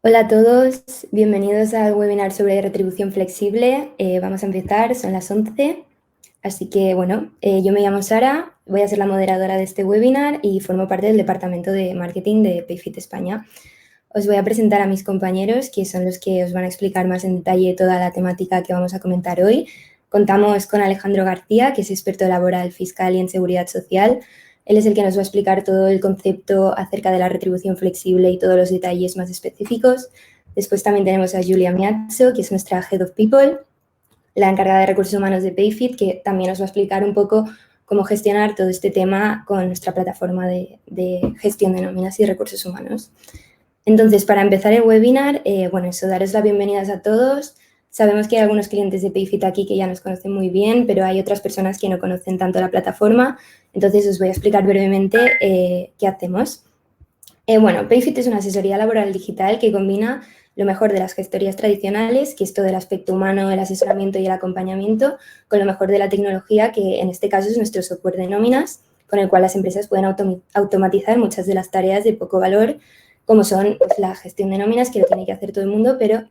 Hola a todos, bienvenidos al webinar sobre retribución flexible. Vamos a empezar, son las 11. Así que bueno, yo me llamo Sara, voy a ser la moderadora de este webinar y formo parte del departamento de marketing de Payfit España. Os voy a presentar a mis compañeros, que son los que os van a explicar más en detalle toda la temática que vamos a comentar hoy. Contamos con Alejandro García, que es experto laboral, fiscal y en seguridad social. Él es el que nos va a explicar todo el concepto acerca de la retribución flexible y todos los detalles más específicos. Después también tenemos a Julia Miazzo, que es nuestra Head of People, la encargada de recursos humanos de Payfit, que también nos va a explicar un poco cómo gestionar todo este tema con nuestra plataforma de gestión de nóminas y recursos humanos. Entonces, para empezar el webinar, daros la bienvenida a todos. Sabemos que hay algunos clientes de Payfit aquí que ya nos conocen muy bien, pero hay otras personas que no conocen tanto la plataforma. Entonces, os voy a explicar brevemente qué hacemos. Payfit es una asesoría laboral digital que combina lo mejor de las gestorías tradicionales, que es todo el aspecto humano, el asesoramiento y el acompañamiento, con lo mejor de la tecnología, que en este caso es nuestro software de nóminas, con el cual las empresas pueden automatizar muchas de las tareas de poco valor, como son pues, la gestión de nóminas, que lo tiene que hacer todo el mundo, pero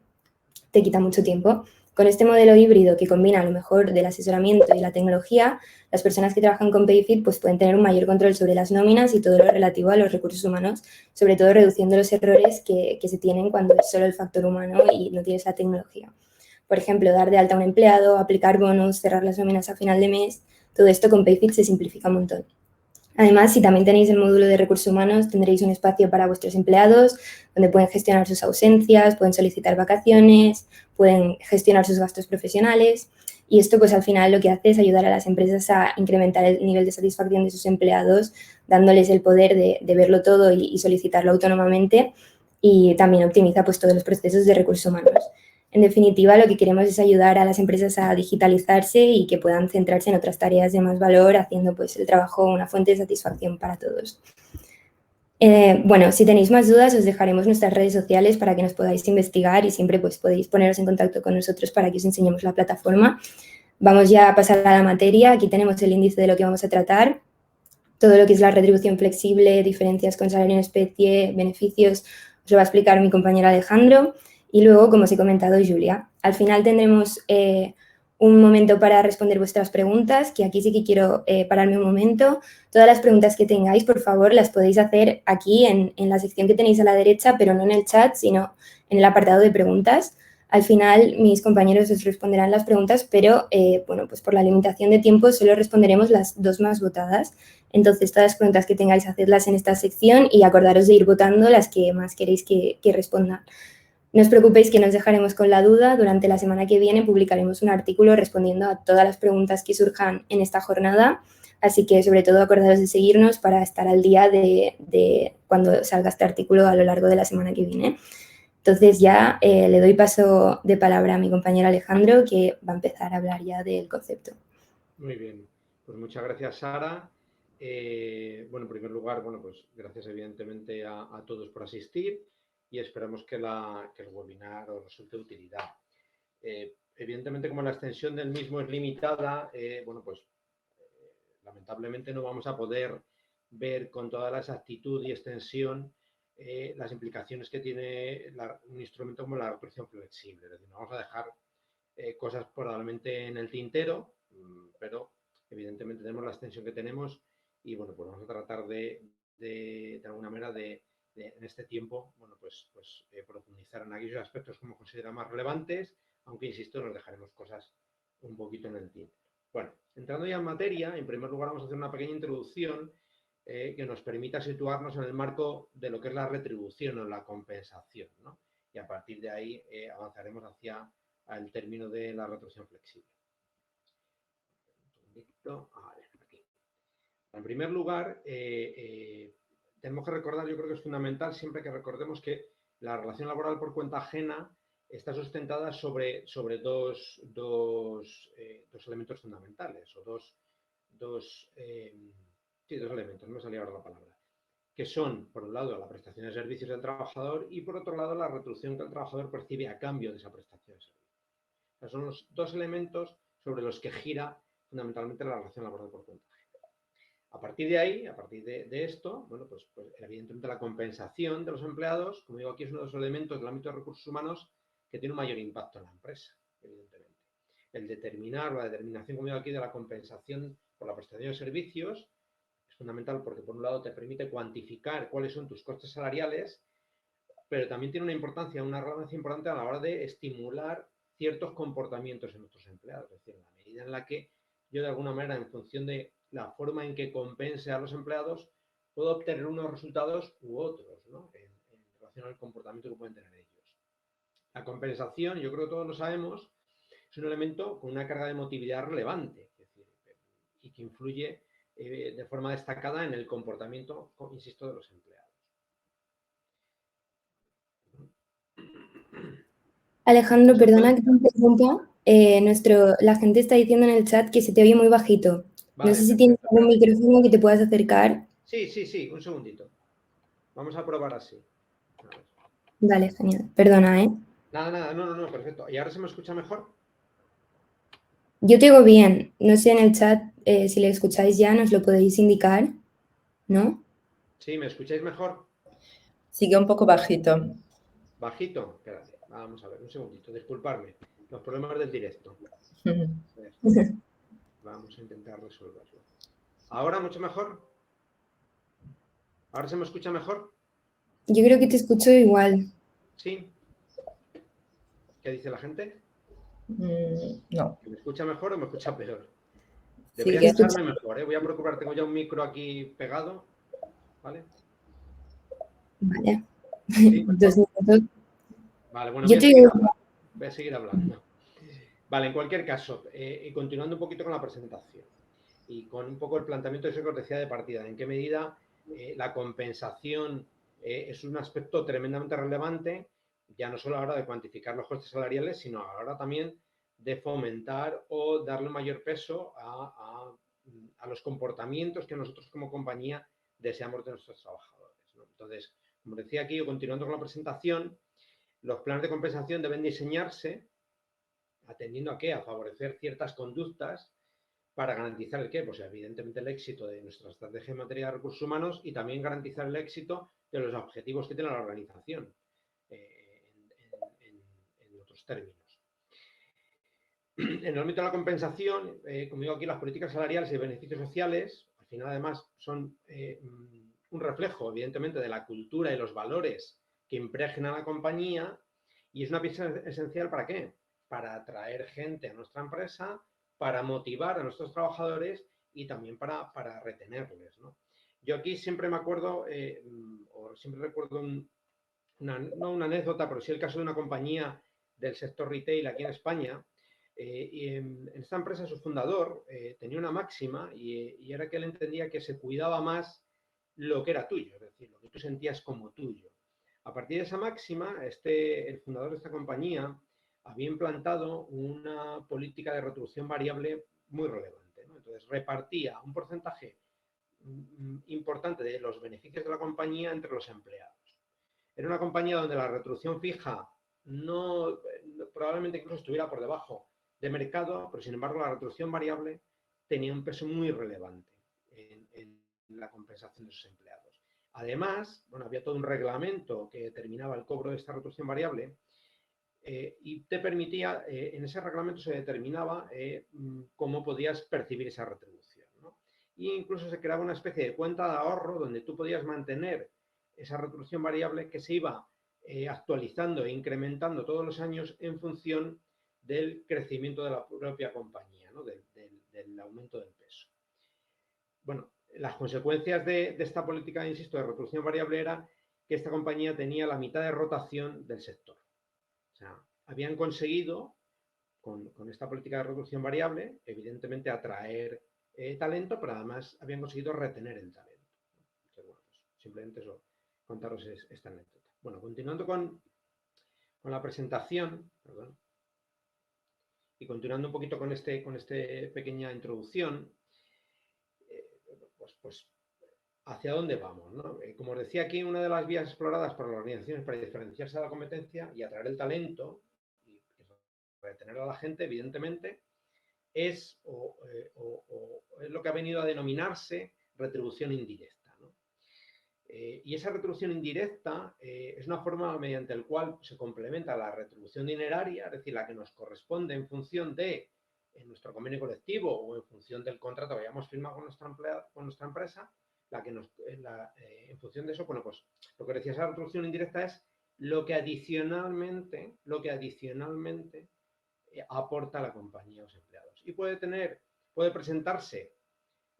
te quita mucho tiempo. Con este modelo híbrido que combina lo mejor del asesoramiento y la tecnología, las personas que trabajan con Payfit pues, pueden tener un mayor control sobre las nóminas y todo lo relativo a los recursos humanos, sobre todo reduciendo los errores que se tienen cuando es solo el factor humano y no tienes la tecnología. Por ejemplo, dar de alta a un empleado, aplicar bonus, cerrar las nóminas a final de mes, todo esto con Payfit se simplifica un montón. Además, si también tenéis el módulo de recursos humanos, tendréis un espacio para vuestros empleados donde pueden gestionar sus ausencias, pueden solicitar vacaciones, pueden gestionar sus gastos profesionales. Y esto, pues al final lo que hace es ayudar a las empresas a incrementar el nivel de satisfacción de sus empleados, dándoles el poder de verlo todo y solicitarlo autónomamente. Y también optimiza pues todos los procesos de recursos humanos. En definitiva, lo que queremos es ayudar a las empresas a digitalizarse y que puedan centrarse en otras tareas de más valor, haciendo pues el trabajo una fuente de satisfacción para todos. Si tenéis más dudas, os dejaremos nuestras redes sociales para que nos podáis investigar y siempre pues, podéis poneros en contacto con nosotros para que os enseñemos la plataforma. Vamos ya a pasar a la materia. Aquí tenemos el índice de lo que vamos a tratar. Todo lo que es la retribución flexible, diferencias con salario en especie, beneficios, os lo va a explicar mi compañero Alejandro. Y luego, como os he comentado, Julia. Al final tendremos un momento para responder vuestras preguntas, que aquí sí que quiero pararme un momento. Todas las preguntas que tengáis, por favor, las podéis hacer aquí en la sección que tenéis a la derecha, pero no en el chat, sino en el apartado de preguntas. Al final, mis compañeros os responderán las preguntas, pero, pues por la limitación de tiempo solo responderemos las dos más votadas. Entonces, todas las preguntas que tengáis, hacedlas en esta sección y acordaros de ir votando las que más queréis que respondan. No os preocupéis que nos dejaremos con la duda. Durante la semana que viene publicaremos un artículo respondiendo a todas las preguntas que surjan en esta jornada. Así que, sobre todo, acordaros de seguirnos para estar al día de cuando salga este artículo a lo largo de la semana que viene. Entonces, ya le doy paso de palabra a mi compañero Alejandro, que va a empezar a hablar ya del concepto. Muy bien, pues muchas gracias, Sara. En primer lugar, pues gracias evidentemente a todos por asistir y esperamos que el webinar os resulte de utilidad. Evidentemente, como la extensión del mismo es limitada, lamentablemente no vamos a poder ver con toda la exactitud y extensión las implicaciones que tiene un instrumento como la retribución flexible. Es decir, no vamos a dejar cosas probablemente en el tintero, pero evidentemente tenemos la extensión que tenemos y pues vamos a tratar de alguna manera en este tiempo profundizar en aquellos aspectos como considera más relevantes, aunque insisto, nos dejaremos cosas un poquito en el tintero. Bueno, entrando ya en materia, en primer lugar vamos a hacer una pequeña introducción que nos permita situarnos en el marco de lo que es la retribución o la compensación, ¿no? Y a partir de ahí avanzaremos hacia el término de la retribución flexible. Aquí. En primer lugar, tenemos que recordar, yo creo que es fundamental siempre que recordemos que la relación laboral por cuenta ajena está sustentada sobre dos elementos fundamentales, o dos elementos, no me salía ahora la palabra, que son, por un lado, la prestación de servicios del trabajador y, por otro lado, la retribución que el trabajador percibe a cambio de esa prestación de servicios. O sea, son los dos elementos sobre los que gira fundamentalmente la relación laboral por cuenta ajena. A partir de ahí, a partir de esto, bueno, pues evidentemente la compensación de los empleados, como digo aquí, es uno de los elementos del ámbito de recursos humanos que tiene un mayor impacto en la empresa, evidentemente. El determinar, la determinación, como digo aquí, de la compensación por la prestación de servicios es fundamental porque, por un lado, te permite cuantificar cuáles son tus costes salariales, pero también tiene una importancia, una relevancia importante a la hora de estimular ciertos comportamientos en nuestros empleados. Es decir, en la medida en la que yo, de alguna manera, en función de la forma en que compense a los empleados, puedo obtener unos resultados u otros, ¿no? En relación al comportamiento que pueden tener ellos. La compensación, yo creo que todos lo sabemos, es un elemento con una carga de emotividad relevante, es decir, y que influye de forma destacada en el comportamiento, insisto, de los empleados. Alejandro, perdona que te interrumpa. La gente está diciendo en el chat que se te oye muy bajito. No Vale, sé si tienes perfecto. algún micrófono que te puedas acercar. Sí, un segundito. Vamos a probar así. A ver. Vale, genial. Perdona, ¿eh? Nada, no, perfecto. ¿Y ahora se me escucha mejor? Yo te oigo bien. No sé en el chat si le escucháis ya, nos lo podéis indicar, ¿no? Sí, ¿me escucháis mejor? Sigue un poco bajito. Bajito. Espérate, vamos a ver, un segundito. Disculparme. Los problemas del directo. Vamos a intentar resolverlo. ¿Ahora mucho mejor? ¿Ahora se me escucha mejor? Yo creo que te escucho igual. ¿Sí? ¿Qué dice la gente? No. ¿Me escucha mejor o me escucha peor? Sí, Debería que- escucharme mejor, ¿eh? Voy a procurar, tengo ya un micro aquí pegado, ¿vale? Vale. Sí, 2 mejor. minutos. Vale, bueno, Yo te oigo. voy a seguir hablando. Vale, en cualquier caso, y continuando un poquito con la presentación y con un poco el planteamiento de eso que os decía de partida, en qué medida la compensación es un aspecto tremendamente relevante, ya no solo a la hora de cuantificar los costes salariales, sino a la hora también de fomentar o darle mayor peso a los comportamientos que nosotros como compañía deseamos de nuestros trabajadores, ¿no? Entonces, como decía aquí, continuando con la presentación, los planes de compensación deben diseñarse atendiendo a qué, a favorecer ciertas conductas para garantizar el qué, pues evidentemente el éxito de nuestra estrategia en materia de recursos humanos y también garantizar el éxito de los objetivos que tiene la organización, en otros términos. En el ámbito de la compensación, como digo aquí, las políticas salariales y beneficios sociales, al final además son un reflejo, evidentemente, de la cultura y los valores que impregnan a la compañía y es una pieza esencial ¿para qué? Para atraer gente a nuestra empresa, para motivar a nuestros trabajadores y también para retenerles, ¿no? Yo aquí siempre me acuerdo, o siempre recuerdo no una anécdota, pero sí el caso de una compañía del sector retail aquí en España. Y en esta empresa su fundador tenía una máxima y era que él entendía que se cuidaba más lo que era tuyo, es decir, lo que tú sentías como tuyo. A partir de esa máxima, el fundador de esta compañía había implantado una política de retribución variable muy relevante, ¿no? Entonces repartía un porcentaje importante de los beneficios de la compañía entre los empleados. Era una compañía donde la retribución fija probablemente incluso estuviera por debajo de mercado, pero sin embargo la retribución variable tenía un peso muy relevante en la compensación de sus empleados. Además, bueno, había todo un reglamento que determinaba el cobro de esta retribución variable y te permitía, en ese reglamento se determinaba cómo podías percibir esa retribución, ¿no? E incluso se creaba una especie de cuenta de ahorro donde tú podías mantener esa retribución variable que se iba actualizando e incrementando todos los años en función del crecimiento de la propia compañía, ¿no? del aumento del peso. Bueno, las consecuencias de esta política, insisto, de retribución variable era que esta compañía tenía la mitad de rotación del sector. O sea, habían conseguido, con esta política de reducción variable, evidentemente atraer talento, pero además habían conseguido retener el talento. Entonces, bueno, pues simplemente eso, contaros esta anécdota. Bueno, continuando con la presentación, perdón, y continuando un poquito con esta pequeña introducción, pues hacia dónde vamos, ¿no? Como os decía aquí, una de las vías exploradas por las organizaciones para diferenciarse de la competencia y atraer el talento y retener a la gente, evidentemente, es lo que ha venido a denominarse retribución indirecta, ¿no? Y esa retribución indirecta es una forma mediante la cual se complementa la retribución dineraria, es decir, la que nos corresponde en función de nuestro convenio colectivo o en función del contrato que hayamos firmado con nuestra empresa, en función de eso, bueno, pues lo que decía, esa retribución indirecta es lo que adicionalmente aporta la compañía a los empleados. Y puede presentarse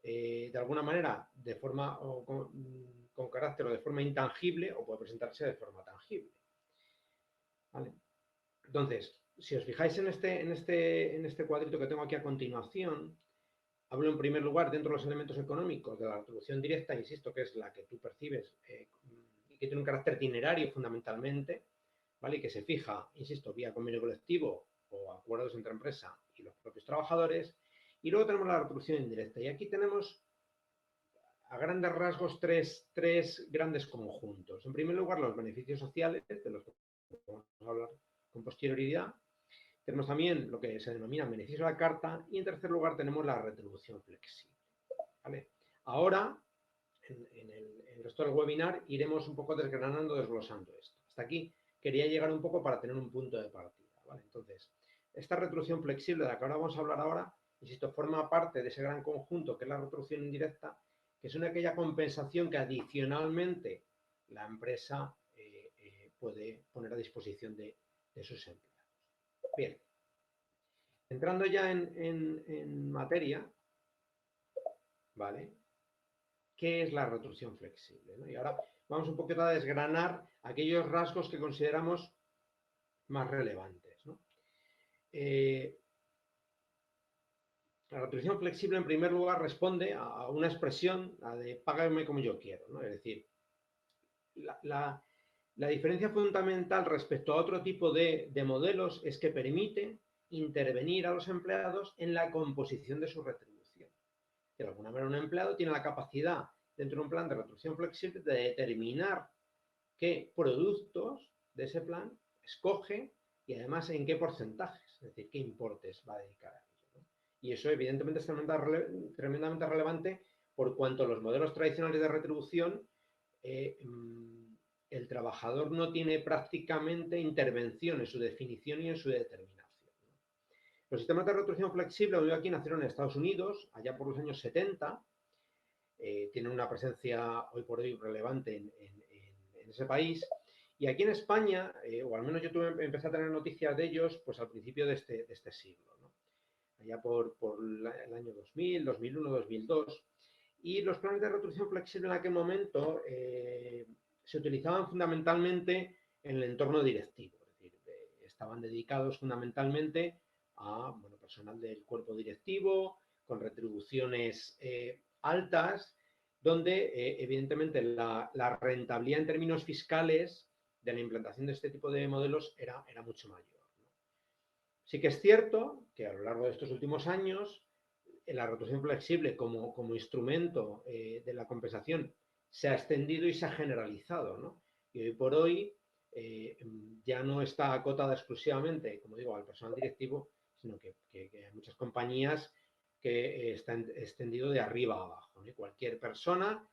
de alguna manera de forma con carácter o de forma intangible, o puede presentarse de forma tangible. ¿Vale? Entonces, si os fijáis en este cuadrito que tengo aquí a continuación, hablo en primer lugar dentro de los elementos económicos de la retribución directa, insisto, que es la que tú percibes y que tiene un carácter dinerario fundamentalmente, ¿vale? Y que se fija, insisto, vía convenio colectivo o acuerdos entre empresa y los propios trabajadores. Y luego tenemos la retribución indirecta. Y aquí tenemos, a grandes rasgos, tres grandes conjuntos. En primer lugar, los beneficios sociales, de los que vamos a hablar con posterioridad. Tenemos también lo que se denomina beneficio a la carta y en tercer lugar tenemos la retribución flexible. ¿Vale? Ahora, en el resto del webinar, iremos un poco desgranando, desglosando esto. Hasta aquí quería llegar un poco para tener un punto de partida. ¿Vale? Entonces, esta retribución flexible de la que ahora vamos a hablar ahora, insisto, forma parte de ese gran conjunto que es la retribución indirecta, que es aquella compensación que adicionalmente la empresa puede poner a disposición de sus empleados. Bien, entrando ya en materia, ¿vale? ¿Qué es la retribución flexible? ¿No? Y ahora vamos un poquito a desgranar aquellos rasgos que consideramos más relevantes, ¿no? La retribución flexible, en primer lugar, responde a una expresión, la de págame como yo quiero, ¿no? Es decir, la diferencia fundamental respecto a otro tipo de modelos es que permite intervenir a los empleados en la composición de su retribución. De alguna manera, un empleado tiene la capacidad, dentro de un plan de retribución flexible, de determinar qué productos de ese plan escoge y además en qué porcentajes, es decir, qué importes va a dedicar a ello, ¿no? Y eso, evidentemente, es tremendamente relevante por cuanto los modelos tradicionales de retribución el trabajador no tiene prácticamente intervención en su definición y en su determinación, ¿no? Los sistemas de retribución flexible, hoy aquí nacieron en Estados Unidos, allá por los años 70, tienen una presencia hoy por hoy relevante en ese país, y aquí en España, o al menos yo empecé a tener noticias de ellos pues al principio de este siglo, ¿no? Allá por el año 2000, 2001, 2002, y los planes de retribución flexible en aquel momento se utilizaban fundamentalmente en el entorno directivo, es decir, estaban dedicados fundamentalmente a personal del cuerpo directivo, con retribuciones altas, donde evidentemente la rentabilidad en términos fiscales de la implantación de este tipo de modelos era mucho mayor, ¿no? Sí que es cierto que a lo largo de estos últimos años la retribución flexible como instrumento de la compensación se ha extendido y se ha generalizado, ¿no? Y hoy por hoy ya no está acotada exclusivamente, como digo, al personal directivo, sino que hay muchas compañías que está extendido de arriba a abajo, ¿no? Y cualquier persona,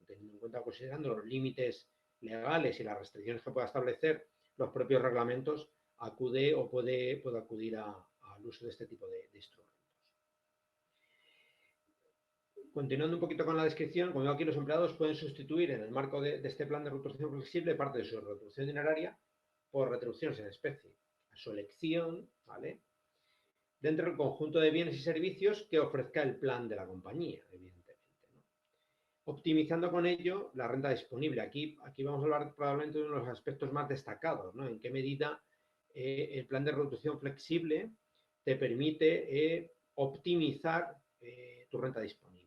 teniendo en cuenta, considerando los límites legales y las restricciones que pueda establecer los propios reglamentos, acude o puede acudir al uso de este tipo de instrumentos. Continuando un poquito con la descripción, como veo aquí, los empleados pueden sustituir en el marco de este plan de retribución flexible parte de su retribución dineraria por retribuciones en especie, a su elección, ¿vale? Dentro del conjunto de bienes y servicios que ofrezca el plan de la compañía, evidentemente, ¿no? Optimizando con ello la renta disponible. Aquí vamos a hablar probablemente de uno de los aspectos más destacados, ¿no? En qué medida el plan de retribución flexible te permite optimizar tu renta disponible.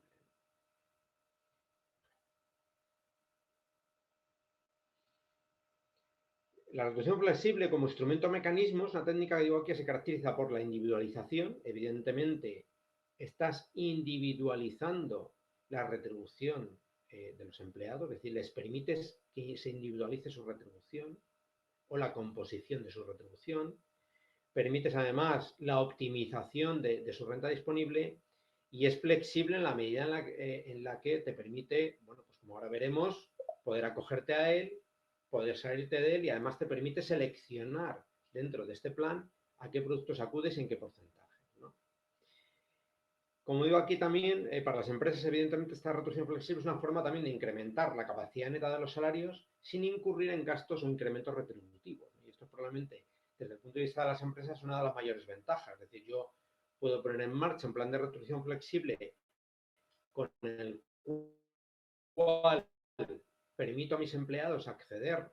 La retribución flexible como instrumento mecanismo es una técnica que digo aquí se caracteriza por la individualización. Evidentemente, estás individualizando la retribución de los empleados, es decir, les permites que se individualice su retribución o la composición de su retribución. Permites además la optimización de su renta disponible y es flexible en la medida en la que te permite, bueno, pues como ahora veremos, poder acogerte a él, poder salirte de él y además te permite seleccionar dentro de este plan a qué productos acudes y en qué porcentaje, ¿no? Como digo aquí también, para las empresas, evidentemente, esta retribución flexible es una forma también de incrementar la capacidad neta de los salarios sin incurrir en gastos o incrementos retributivos. Y esto probablemente, desde el punto de vista de las empresas, es una de las mayores ventajas. Es decir, yo puedo poner en marcha un plan de retribución flexible con el cual permito a mis empleados acceder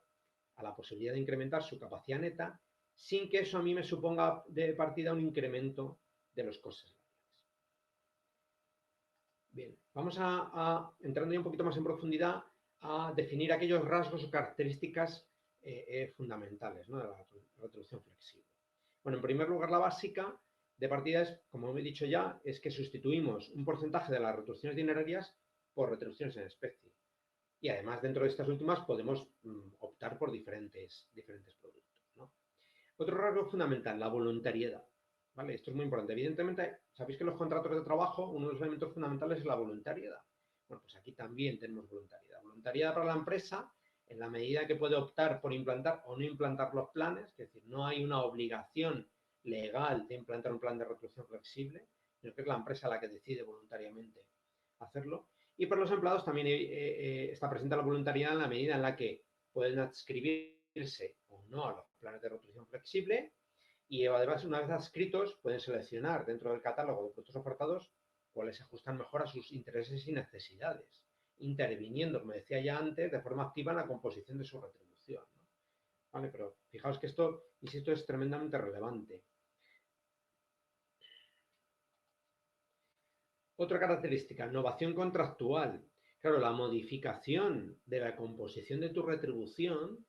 a la posibilidad de incrementar su capacidad neta sin que eso a mí me suponga de partida un incremento de los costes. Bien, vamos entrando ya un poquito más en profundidad a definir aquellos rasgos o características fundamentales, ¿no?, de la retribución flexible. Bueno, en primer lugar, la básica de partida es, como he dicho ya, es que sustituimos un porcentaje de las retribuciones dinerarias por retribuciones en especie. Y además, dentro de estas últimas, podemos optar por diferentes productos, ¿no? Otro rasgo fundamental, la voluntariedad. ¿Vale? Esto es muy importante. Evidentemente, sabéis que en los contratos de trabajo uno de los elementos fundamentales es la voluntariedad. Bueno, pues aquí también tenemos voluntariedad. Voluntariedad para la empresa en la medida que puede optar por implantar o no implantar los planes, es decir, no hay una obligación legal de implantar un plan de retribución flexible, sino que es la empresa la que decide voluntariamente hacerlo. Y para los empleados también está presente la voluntariedad en la medida en la que pueden adscribirse o no a los planes de retribución flexible. Y además, una vez adscritos, pueden seleccionar dentro del catálogo de productos ofertados cuáles se ajustan mejor a sus intereses y necesidades, interviniendo, como decía ya antes, de forma activa en la composición de su retribución, ¿no? ¿Vale? Pero fijaos que esto, insisto, es tremendamente relevante. Otra característica, innovación contractual. Claro, la modificación de la composición de tu retribución,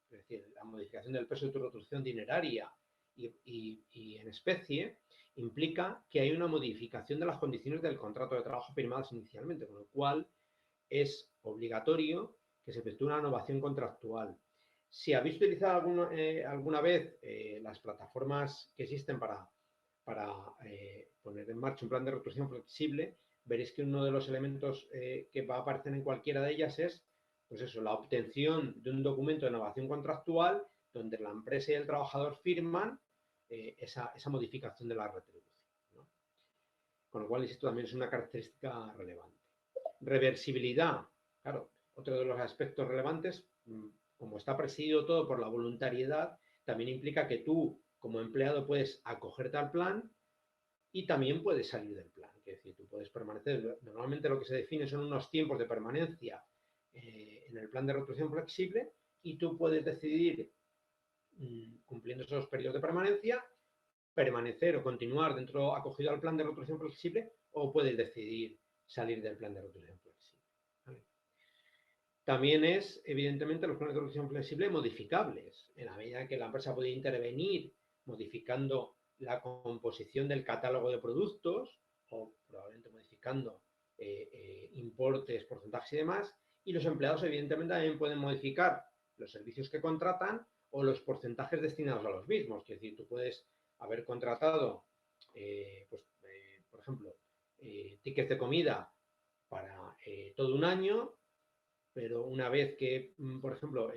es decir, la modificación del peso de tu retribución dineraria y en especie, implica que hay una modificación de las condiciones del contrato de trabajo firmadas inicialmente, con lo cual es obligatorio que se efectúe una innovación contractual. Si habéis utilizado alguna vez las plataformas que existen para poner en marcha un plan de retribución flexible, veréis que uno de los elementos que va a aparecer en cualquiera de ellas es, pues eso, la obtención de un documento de innovación contractual donde la empresa y el trabajador firman esa modificación de la retribución, ¿no? Con lo cual, insisto, también es una característica relevante. Reversibilidad, claro, otro de los aspectos relevantes, como está presidido todo por la voluntariedad, también implica que tú, como empleado, puedes acogerte al plan y también puedes salir del plan. Es decir, tú puedes permanecer. Normalmente lo que se define son unos tiempos de permanencia en el plan de retribución flexible y tú puedes decidir, cumpliendo esos periodos de permanencia, permanecer o continuar acogido al plan de retribución flexible, o puedes decidir salir del plan de retribución flexible. ¿Vale? También es, evidentemente, los planes de retribución flexible modificables, en la medida que la empresa puede intervenir modificando la composición del catálogo de productos o probablemente modificando importes, porcentajes y demás, y los empleados evidentemente también pueden modificar los servicios que contratan o los porcentajes destinados a los mismos. Es decir, tú puedes haber contratado, por ejemplo, tickets de comida para todo un año, pero una vez que, por ejemplo,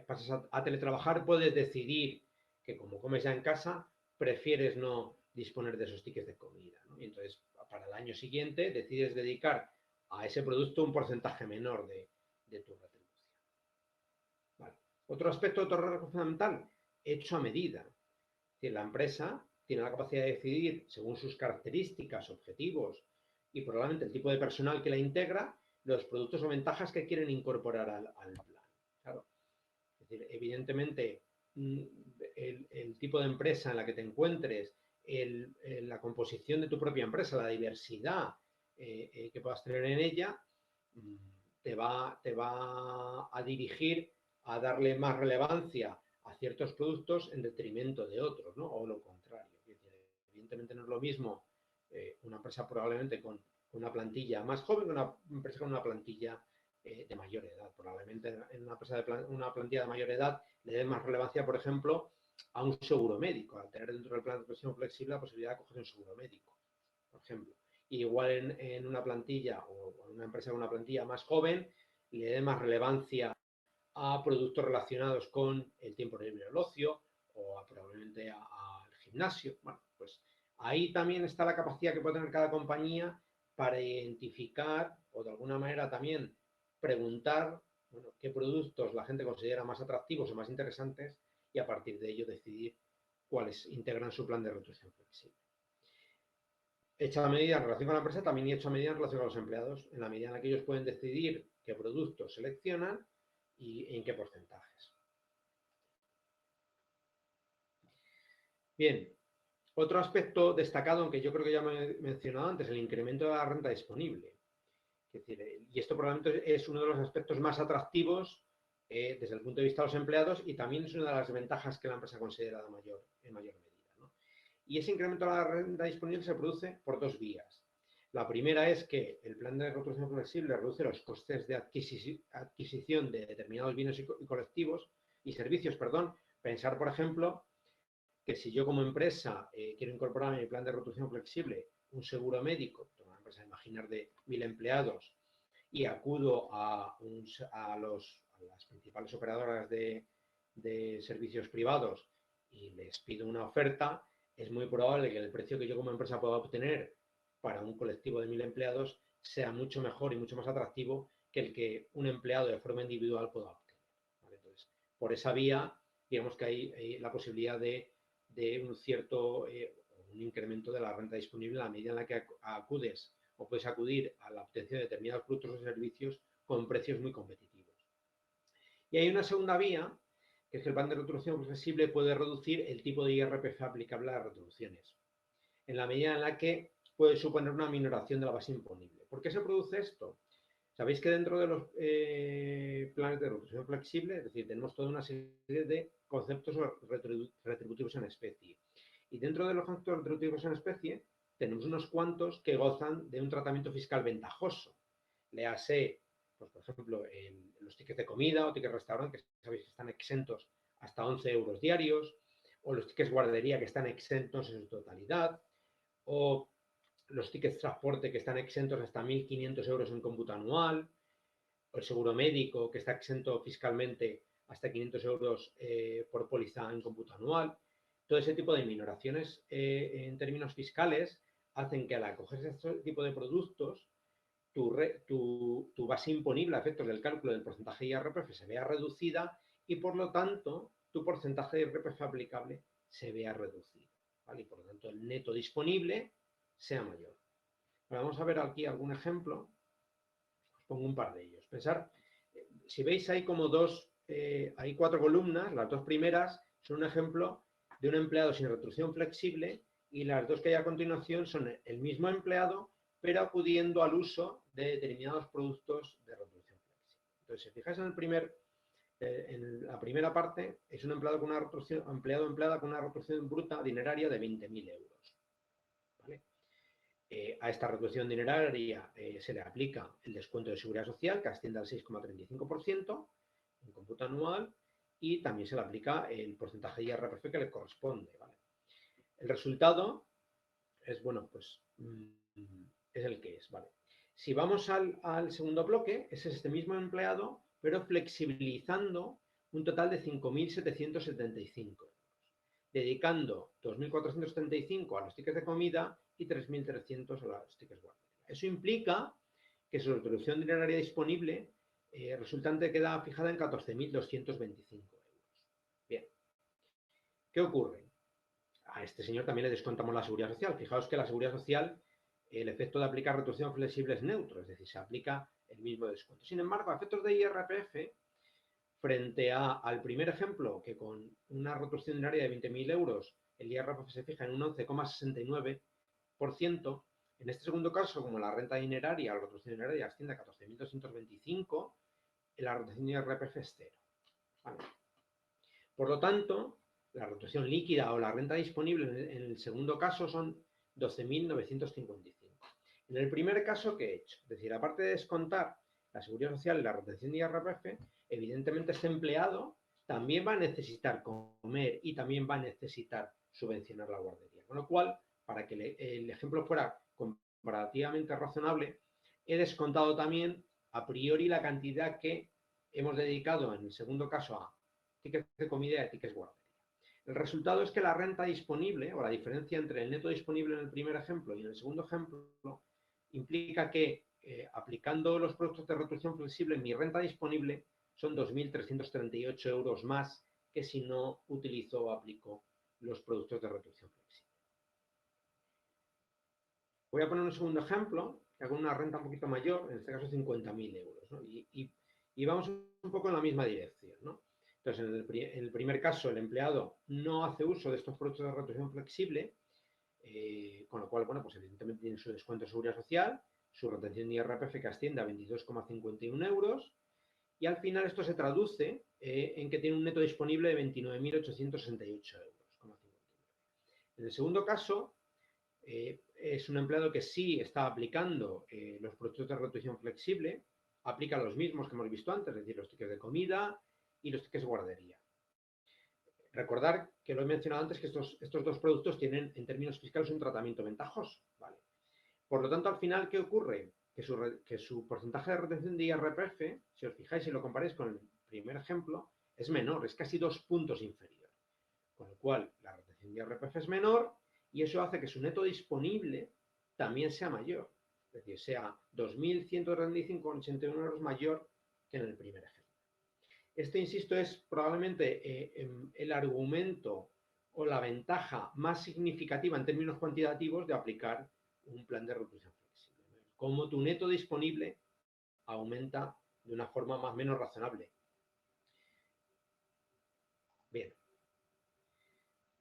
pasas a teletrabajar, puedes decidir que como comes ya en casa, prefieres no disponer de esos tickets de comida, ¿no? Y entonces, para el año siguiente, decides dedicar a ese producto un porcentaje menor de tu retribución. Vale. Otro aspecto, otro rasgo fundamental, hecho a medida. Es decir, la empresa tiene la capacidad de decidir, según sus características, objetivos y probablemente el tipo de personal que la integra, los productos o ventajas que quieren incorporar al plan. Claro. Es decir, evidentemente, el tipo de empresa en la que te encuentres, la composición de tu propia empresa, la diversidad que puedas tener en ella, te va a dirigir a darle más relevancia a ciertos productos en detrimento de otros, ¿no? O lo contrario. Es decir, evidentemente no es lo mismo una empresa probablemente con una plantilla más joven que una empresa con una plantilla de mayor edad. Probablemente en una plantilla de mayor edad le den más relevancia, por ejemplo, a un seguro médico, al tener dentro del plan de protección flexible la posibilidad de coger un seguro médico. por ejemplo. Igual en una plantilla o en una empresa con una plantilla más joven, le dé más relevancia a productos relacionados con el tiempo libre del ocio o probablemente al gimnasio. Bueno, pues ahí también está la capacidad que puede tener cada compañía para identificar o de alguna manera también preguntar, bueno, qué productos la gente considera más atractivos o más interesantes y a partir de ello decidir cuáles integran su plan de retribución flexible. Hecha medida en relación con la empresa, también hecha medida en relación con los empleados, en la medida en la que ellos pueden decidir qué productos seleccionan y en qué porcentajes. Bien, otro aspecto destacado, aunque yo creo que ya me he mencionado antes, el incremento de la renta disponible. Es decir, y esto probablemente es uno de los aspectos más atractivos desde el punto de vista de los empleados y también es una de las ventajas que la empresa considera en mayor medida, ¿no? Y ese incremento de la renta disponible se produce por dos vías. La primera es que el plan de retribución flexible reduce los costes de adquisición de determinados bienes y colectivos y servicios, perdón. Pensar, por ejemplo, que si yo como empresa quiero incorporar en mi plan de retribución flexible un seguro médico, una empresa, imaginar, de 1000 empleados, y acudo a las principales operadoras de servicios privados y les pido una oferta, es muy probable que el precio que yo como empresa pueda obtener para un colectivo de 1000 empleados sea mucho mejor y mucho más atractivo que el que un empleado de forma individual pueda obtener. ¿Vale? Entonces, por esa vía, digamos que hay la posibilidad de un cierto un incremento de la renta disponible a la medida en la que acudes o puedes acudir a la obtención de determinados productos o servicios con precios muy competitivos. Y hay una segunda vía, que es que el plan de retribución flexible puede reducir el tipo de IRPF aplicable a las retribuciones, en la medida en la que puede suponer una minoración de la base imponible. ¿Por qué se produce esto? Sabéis que dentro de los planes de retribución flexible, es decir, tenemos toda una serie de conceptos retributivos en especie. Y dentro de los conceptos retributivos en especie, tenemos unos cuantos que gozan de un tratamiento fiscal ventajoso. Léase, pues, por ejemplo, los tickets de comida o tickets restaurante, que sabéis que están exentos hasta 11 euros diarios, o los tickets guardería, que están exentos en su totalidad, o los tickets transporte, que están exentos hasta 1.500 euros en cómputo anual, o el seguro médico, que está exento fiscalmente hasta 500 euros por póliza en cómputo anual. Todo ese tipo de minoraciones en términos fiscales hacen que al acogerse a este tipo de productos, tu base imponible a efectos del cálculo del porcentaje de IRPF se vea reducida y, por lo tanto, tu porcentaje de IRPF aplicable se vea reducido, ¿vale? Y, por lo tanto, el neto disponible sea mayor. Pero vamos a ver aquí algún ejemplo. Os pongo un par de ellos. Pensar, si veis, hay como hay 4 columnas. Las dos primeras son un ejemplo de un empleado sin retribución flexible y las dos que hay a continuación son el mismo empleado, pero acudiendo al uso de determinados productos de retribución flexible. Entonces, si fijáis en la primera parte, es un empleado con una retribución, empleada con una retribución bruta dineraria de 20.000 euros. ¿Vale? A esta retribución dineraria se le aplica el descuento de seguridad social, que asciende al 6,35% en cómputo anual, y también se le aplica el porcentaje de IRPF que le corresponde, ¿vale? El resultado es, bueno, pues es el que es, ¿vale? Si vamos al segundo bloque, es este mismo empleado, pero flexibilizando un total de 5.775 euros, dedicando 2.475 a los tickets de comida y 3.300 a los tickets guardería. Eso implica que su retribución dineraria disponible resultante queda fijada en 14.225 euros. Bien. ¿Qué ocurre? A este señor también le descontamos la seguridad social. Fijaos que la seguridad social, el efecto de aplicar retribución flexible es neutro, es decir, se aplica el mismo descuento. Sin embargo, a efectos de IRPF, frente al primer ejemplo, que con una retribución diaria de 20.000 euros, el IRPF se fija en un 11,69%, en este segundo caso, como la renta dineraria o la retribución dineraria asciende a 14.225, la retribución de IRPF es cero. ¿Vale? Por lo tanto, la retribución líquida o la renta disponible en el segundo caso son 12.955. En el primer caso, ¿qué he hecho? Es decir, aparte de descontar la seguridad social y la retención de IRPF, evidentemente este empleado también va a necesitar comer y también va a necesitar subvencionar la guardería. Con lo cual, para que el ejemplo fuera comparativamente razonable, he descontado también a priori la cantidad que hemos dedicado en el segundo caso a tickets de comida y a tickets guardería. El resultado es que la renta disponible, o la diferencia entre el neto disponible en el primer ejemplo y en el segundo ejemplo, implica que aplicando los productos de retribución flexible, mi renta disponible son 2.338 euros más que si no utilizo o aplico los productos de retribución flexible. Voy a poner un segundo ejemplo, que hago una renta un poquito mayor, en este caso 50.000 euros, ¿no? Y vamos un poco en la misma dirección, ¿no? Entonces, en el primer caso, el empleado no hace uso de estos productos de retribución flexible, con lo cual, bueno, pues evidentemente tiene su descuento de seguridad social, su retención de IRPF que asciende a 22,51 euros, y al final esto se traduce en que tiene un neto disponible de 29.868 euros. En el segundo caso, es un empleado que sí está aplicando los productos de retribución flexible, aplica los mismos que hemos visto antes, es decir, los tickets de comida y los tickets de guardería. Recordar que lo he mencionado antes que estos dos productos tienen en términos fiscales un tratamiento ventajoso, ¿vale? Por lo tanto, al final, ¿qué ocurre? Que su porcentaje de retención de IRPF, si os fijáis y lo comparáis con el primer ejemplo, es menor, es casi 2 puntos inferior. Con lo cual, la retención de IRPF es menor y eso hace que su neto disponible también sea mayor. Es decir, sea 2.135,81 euros mayor que en el primer ejemplo. Este, insisto, es probablemente el argumento o la ventaja más significativa en términos cuantitativos de aplicar un plan de retribución flexible. Cómo tu neto disponible aumenta de una forma más o menos razonable. Bien.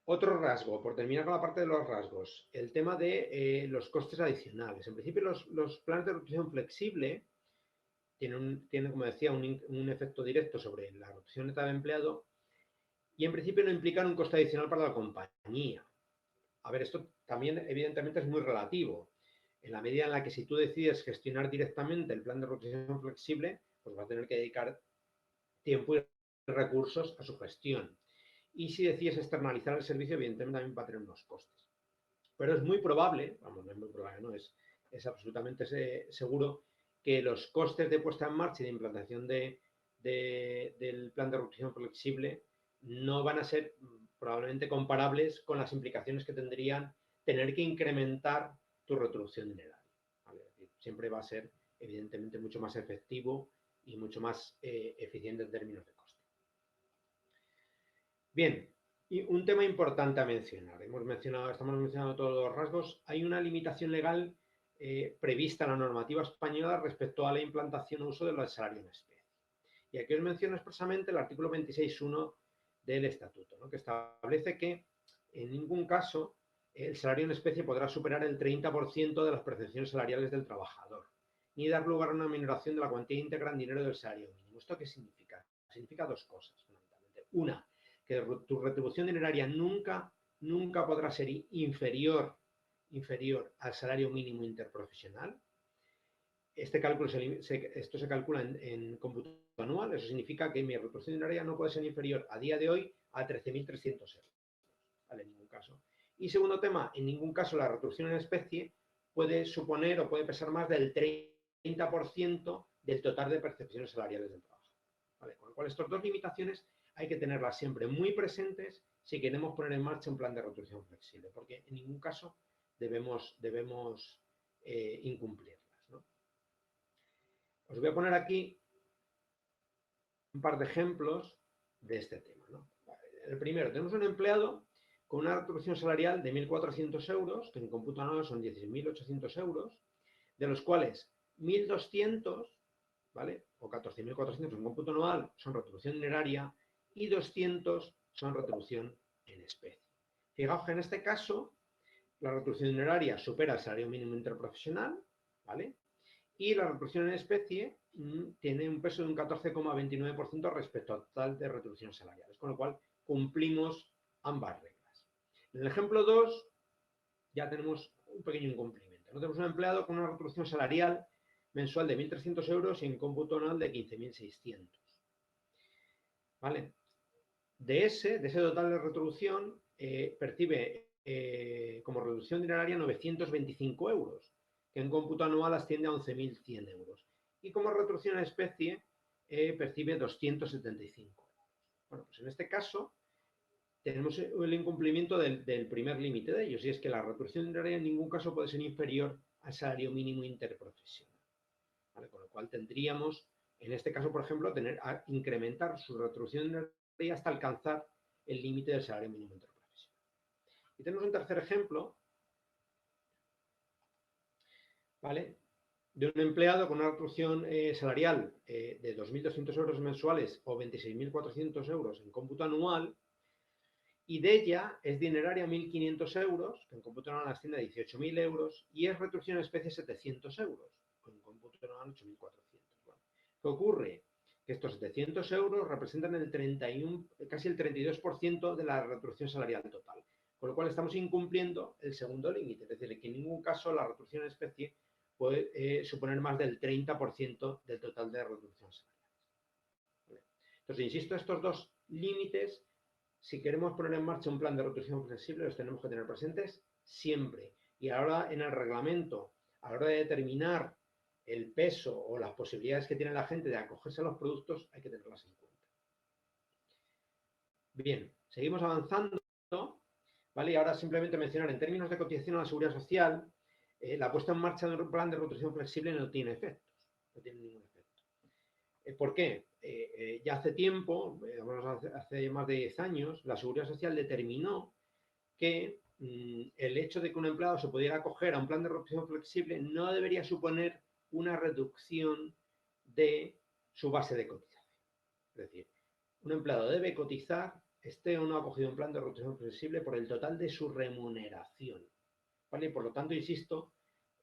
Otro rasgo, por terminar con la parte de los rasgos, el tema de los costes adicionales. En principio, los planes de retribución flexible tienen, como decía, un efecto directo sobre la reducción neta del empleado y en principio no implican un coste adicional para la compañía. A ver, esto también evidentemente es muy relativo. En la medida en la que si tú decides gestionar directamente el plan de retribución flexible, pues vas a tener que dedicar tiempo y recursos a su gestión. Y si decides externalizar el servicio, evidentemente también va a tener unos costes. Pero es muy probable, vamos, no es muy probable, no, es absolutamente seguro que los costes de puesta en marcha y de implantación del plan de retribución flexible no van a ser probablemente comparables con las implicaciones que tendrían tener que incrementar tu retribución dineraria. ¿Vale? Es decir, siempre va a ser, evidentemente, mucho más efectivo y mucho más eficiente en términos de coste. Bien, y un tema importante a mencionar. Estamos mencionando todos los rasgos. Hay una limitación legal prevista en la normativa española respecto a la implantación o uso del salario en especie. Y aquí os menciono expresamente el artículo 26.1 del Estatuto, ¿no? Que establece que en ningún caso el salario en especie podrá superar el 30% de las percepciones salariales del trabajador, ni dar lugar a una minoración de la cuantía íntegra en dinero del salario mínimo. ¿Esto qué significa? Significa dos cosas, fundamentalmente. Una, que tu retribución dineraria nunca podrá ser inferior al salario mínimo interprofesional. Esto se calcula en cómputo anual, eso significa que mi retribución dineraria no puede ser inferior a día de hoy a 13.300 euros. ¿Vale? En ningún caso. Y segundo tema, en ningún caso la retribución en especie puede suponer o puede pesar más del 30% del total de percepciones salariales del trabajo. ¿Vale? Con lo cual, estas dos limitaciones hay que tenerlas siempre muy presentes si queremos poner en marcha un plan de retribución flexible, porque en ningún caso debemos incumplirlas, ¿no? Os voy a poner aquí un par de ejemplos de este tema, ¿no? El primero, tenemos un empleado con una retribución salarial de 1.400 euros, que en cómputo anual son 16.800 euros, de los cuales 1.200, ¿vale? O 14.400 en cómputo anual son retribución dineraria y 200 son retribución en especie. Fijaos que en este caso la retribución dineraria supera el salario mínimo interprofesional, ¿vale? Y la retribución en especie tiene un peso de un 14,29% respecto al total de retribuciones salariales, con lo cual cumplimos ambas reglas. En el ejemplo 2 ya tenemos un pequeño incumplimiento. ¿No? Tenemos un empleado con una retribución salarial mensual de 1.300 euros y en cómputo anual de 15.600. ¿Vale? De ese total de retribución percibe como reducción dineraria 925 euros. que en cómputo anual asciende a 11.100 euros. Y como retribución en especie percibe 275 euros. Bueno, pues en este caso tenemos el incumplimiento del primer límite de ellos, y es que la retribución dineraria en ningún caso puede ser inferior al salario mínimo interprofesional. ¿Vale? Con lo cual tendríamos, en este caso, por ejemplo, incrementar su retribución dineraria hasta alcanzar el límite del salario mínimo interprofesional. Y tenemos un tercer ejemplo, ¿vale?, de un empleado con una retribución salarial de 2.200 euros mensuales o 26.400 euros en cómputo anual, y de ella es dineraria 1.500 euros, que en cómputo anual asciende a 18.000 euros, y es retribución en especie 700 euros, en cómputo anual 8.400. Bueno, ¿qué ocurre? Que estos 700 euros representan casi el 32% de la retribución salarial total, con lo cual estamos incumpliendo el segundo límite, es decir, que en ningún caso la retribución en especie puede suponer más del 30% del total de retribución salarial. ¿Vale? Entonces, insisto, estos dos límites, si queremos poner en marcha un plan de retribución flexible, los tenemos que tener presentes siempre. Y ahora en el reglamento, a la hora de determinar el peso o las posibilidades que tiene la gente de acogerse a los productos, hay que tenerlas en cuenta. Bien, seguimos avanzando, ¿vale? Y ahora simplemente mencionar en términos de cotización a la seguridad social, la puesta en marcha de un plan de retribución flexible no tiene efectos, no tiene ningún efecto. ¿Por qué? Ya hace tiempo, hace más de 10 años, la Seguridad Social determinó que el hecho de que un empleado se pudiera acoger a un plan de retribución flexible no debería suponer una reducción de su base de cotización. Es decir, un empleado debe cotizar, esté o no acogido a un plan de retribución flexible, por el total de su remuneración. ¿Vale? Por lo tanto, insisto,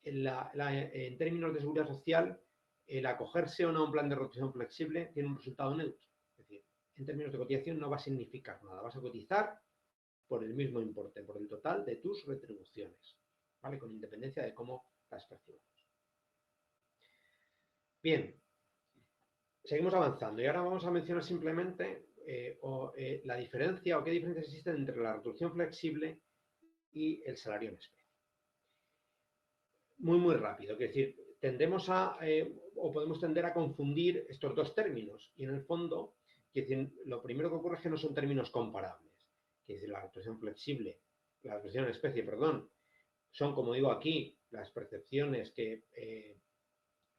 en términos de seguridad social, el acogerse o no a un plan de retribución flexible tiene un resultado neutro. Es decir, en términos de cotización no va a significar nada. Vas a cotizar por el mismo importe, por el total de tus retribuciones, ¿vale? Con independencia de cómo las percibamos. Bien, seguimos avanzando y ahora vamos a mencionar simplemente la diferencia o qué diferencias existen entre la retribución flexible y el salario en especie. Muy rápido, es decir, tendemos o podemos tender a confundir estos dos términos y en el fondo, lo primero que ocurre es que no son términos comparables. Es decir, la retribución flexible, la retribución en especie, perdón, son, como digo aquí, las percepciones que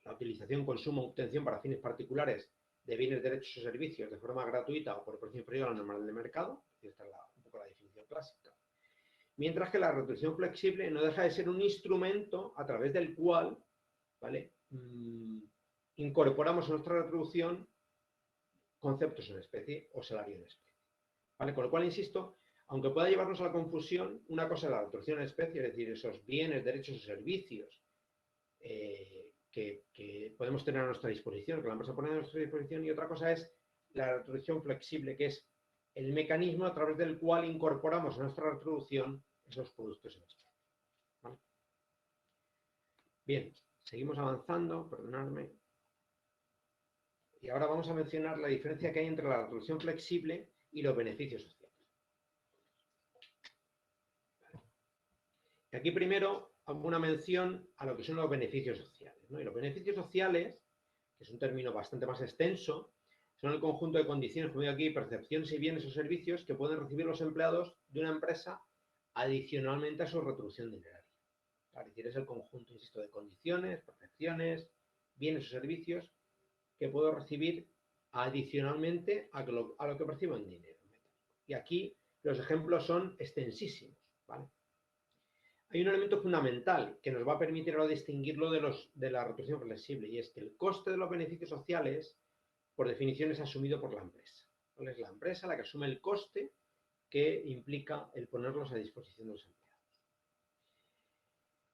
la utilización, consumo, obtención para fines particulares de bienes, derechos o servicios de forma gratuita o por precio inferior a la normal del mercado. Esta es un poco la definición clásica. Mientras que la retribución flexible no deja de ser un instrumento a través del cual, ¿vale?, incorporamos a nuestra retribución conceptos en especie o salario en especie. ¿Vale? Con lo cual, insisto, aunque pueda llevarnos a la confusión, una cosa es la retribución en especie, es decir, esos bienes, derechos o servicios que podemos tener a nuestra disposición, que la empresa pone a nuestra disposición, y otra cosa es la retribución flexible, que es el mecanismo a través del cual incorporamos a nuestra retribución esos productos en especie. ¿Vale? Bien, seguimos avanzando, perdonadme. Y ahora vamos a mencionar la diferencia que hay entre la retribución flexible y los beneficios sociales. Vale. Y aquí primero hago una mención a lo que son los beneficios sociales, ¿no? Y los beneficios sociales, que es un término bastante más extenso, son el conjunto de condiciones, como digo aquí, percepciones y bienes o servicios que pueden recibir los empleados de una empresa adicionalmente a su retribución dineraria. Es decir, es el conjunto, insisto, de condiciones, percepciones, bienes o servicios que puedo recibir adicionalmente a lo que percibo en dinero. Y aquí los ejemplos son extensísimos, ¿vale? Hay un elemento fundamental que nos va a permitir ahora distinguirlo de la retribución flexible, y es que el coste de los beneficios sociales, por definición, es asumido por la empresa. ¿Vale? Es la empresa la que asume el coste que implica el ponerlos a disposición de los empleados.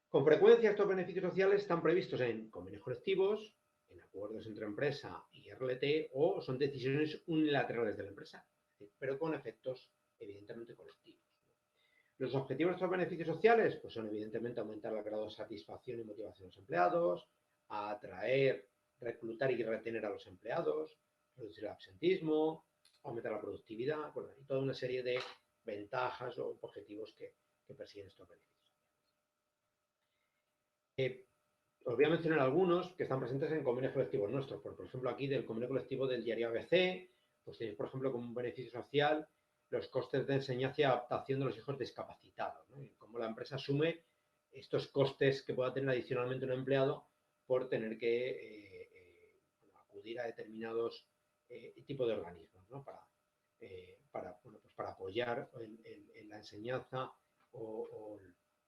Con frecuencia estos beneficios sociales están previstos en convenios colectivos, en acuerdos entre empresa y RLT, o son decisiones unilaterales de la empresa, pero con efectos evidentemente colectivos. Los objetivos de estos beneficios sociales pues son evidentemente aumentar el grado de satisfacción y motivación de los empleados, atraer, reclutar y retener a los empleados, reducir el absentismo, aumentar la productividad, bueno, y toda una serie de ventajas o objetivos que persiguen estos beneficios. Os voy a mencionar algunos que están presentes en convenios colectivos nuestros. Por ejemplo, aquí del convenio colectivo del diario ABC, pues tenéis, por ejemplo, como un beneficio social los costes de enseñanza y adaptación de los hijos discapacitados, ¿no? Y cómo la empresa asume estos costes que pueda tener adicionalmente un empleado por tener que acudir a determinados tipos de organismos, ¿no? Para apoyar en la enseñanza o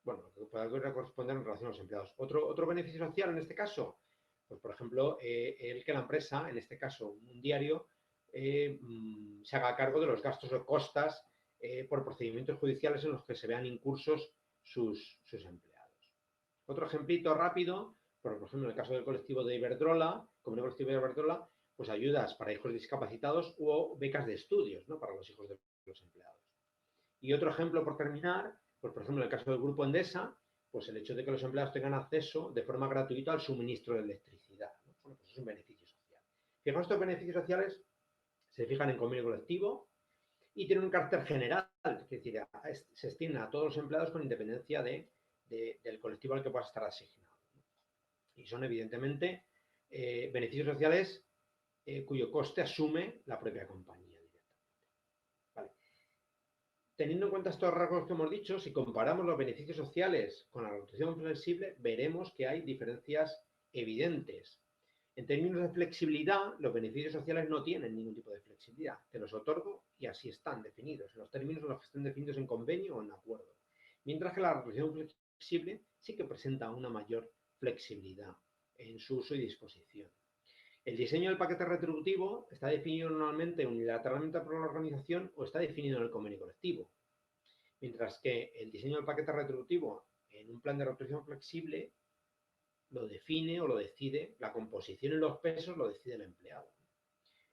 lo que pueda corresponder en relación a los empleados. Otro beneficio social en este caso, pues por ejemplo, el que la empresa, en este caso un diario, se haga cargo de los gastos o costas por procedimientos judiciales en los que se vean incursos sus empleados. Otro ejemplito rápido, por ejemplo, en el caso del colectivo de Iberdrola, convenio colectivo de Iberdrola, pues ayudas para hijos discapacitados o becas de estudios, ¿no? Para los hijos de los empleados. Y otro ejemplo por terminar, pues por ejemplo en el caso del grupo Endesa, pues el hecho de que los empleados tengan acceso de forma gratuita al suministro de electricidad, ¿no? Bueno, pues es un beneficio social. Fijaos, estos beneficios sociales se fijan en convenio colectivo y tienen un carácter general, es decir, se extienden a todos los empleados con independencia del colectivo al que pueda estar asignado. Y son evidentemente beneficios sociales cuyo coste asume la propia compañía directamente. Vale. Teniendo en cuenta estos rasgos que hemos dicho, si comparamos los beneficios sociales con la retribución flexible, veremos que hay diferencias evidentes. En términos de flexibilidad, los beneficios sociales no tienen ningún tipo de flexibilidad. Te los otorgo y así están definidos, en los términos en los que estén definidos en convenio o en acuerdo. Mientras que la retribución flexible sí que presenta una mayor flexibilidad en su uso y disposición. El diseño del paquete retributivo está definido normalmente unilateralmente por la organización o está definido en el convenio colectivo. Mientras que el diseño del paquete retributivo en un plan de retribución flexible lo define o lo decide, la composición y los pesos lo decide el empleado.